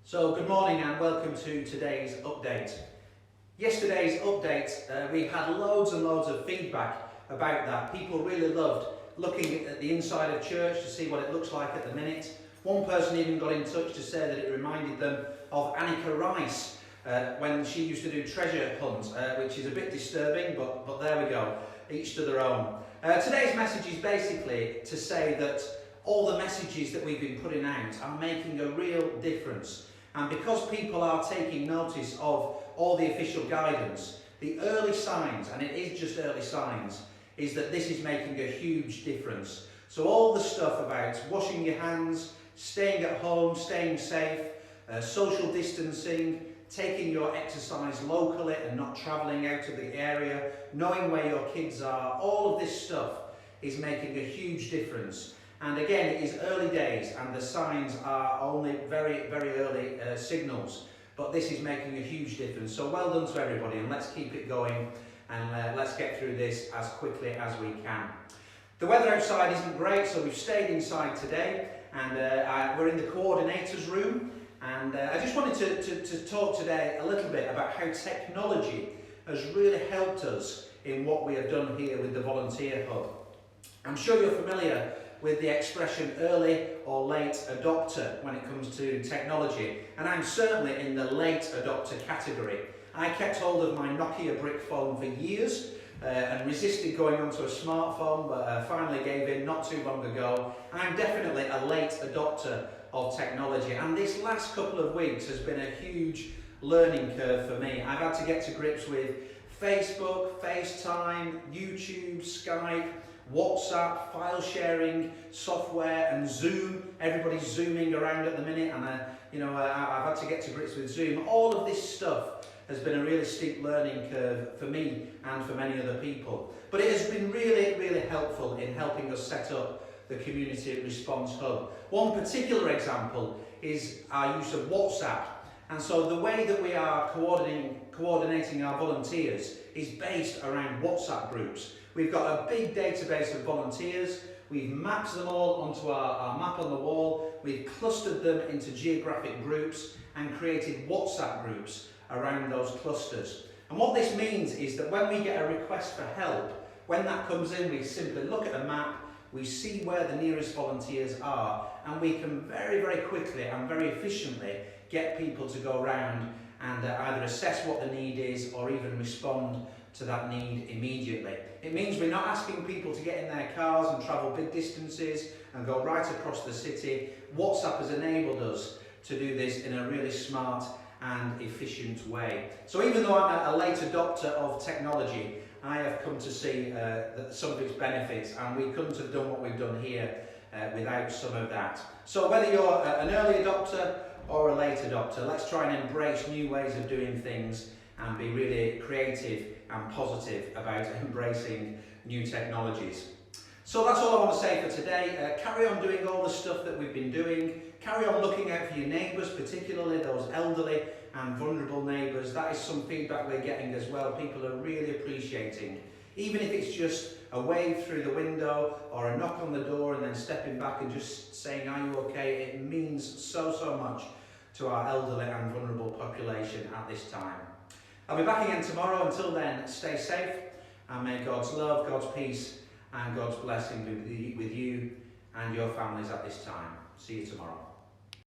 So good morning and welcome to today's update. Yesterday's update, we had loads and loads of feedback about that. People really loved looking at the inside of church to see what it looks like at the minute. One person even got in touch to say that it reminded them of Annika Rice when she used to do treasure hunts, which is a bit disturbing, but there we go, each to their own. Today's message is basically to say that all the messages that we've been putting out are making a real difference. And because people are taking notice of all the official guidance, the early signs, and it is just early signs, is that this is making a huge difference. So all the stuff about washing your hands, staying at home, staying safe, social distancing, taking your exercise locally and not travelling out of the area, knowing where your kids are, all of this stuff is making a huge difference. And again, it is early days and the signs are only very, very early signals, but this is making a huge difference. So well done to everybody, and let's keep it going and let's get through this as quickly as we can. The weather outside isn't great, so we've stayed inside today, and we're in the coordinators room, and I just wanted to talk today a little bit about how technology has really helped us in what we have done here with the Volunteer Hub. I'm sure you're familiar with the expression early or late adopter when it comes to technology, and I'm certainly in the late adopter category. I kept hold of my Nokia brick phone for years and resisted going onto a smartphone, but finally gave in not too long ago. I'm definitely a late adopter of technology, and this last couple of weeks has been a huge learning curve for me. I've had to get to grips with Facebook, FaceTime, YouTube, Skype, WhatsApp, file sharing software, and Zoom. Everybody's zooming around at the minute, and I've had to get to grips with Zoom. All of this stuff has been a really steep learning curve for me and for many other people. But it has been really, really helpful in helping us set up the Community Response Hub. One particular example is our use of WhatsApp. And so the way that we are coordinating our volunteers is based around WhatsApp groups. We've got a big database of volunteers. We've mapped them all onto our map on the wall. We've clustered them into geographic groups and created WhatsApp groups around those clusters. And what this means is that when we get a request for help, when that comes in, we simply look at the map, we see where the nearest volunteers are, and we can very, very quickly and very efficiently get people to go around and either assess what the need is or even respond to that need immediately. It means we're not asking people to get in their cars and travel big distances and go right across the city. WhatsApp has enabled us to do this in a really smart and efficient way. So even though I'm a late adopter of technology, I have come to see some of its benefits, and we couldn't have done what we've done here without some of that. So whether you're an early adopter or a late adopter, let's try and embrace new ways of doing things and be really creative and positive about embracing new technologies. So that's all I want to say for today. Carry on doing all the stuff that we've been doing. Carry on looking out for your neighbours, particularly those elderly and vulnerable neighbours. That is some feedback we're getting as well. People are really appreciating, even if it's just a wave through the window or a knock on the door and then stepping back and just saying, "Are you okay?" It means so much to our elderly and vulnerable population at this time. I'll be back again tomorrow. Until then, stay safe, and may God's love, God's peace and God's blessing be with you and your families at this time. See you tomorrow.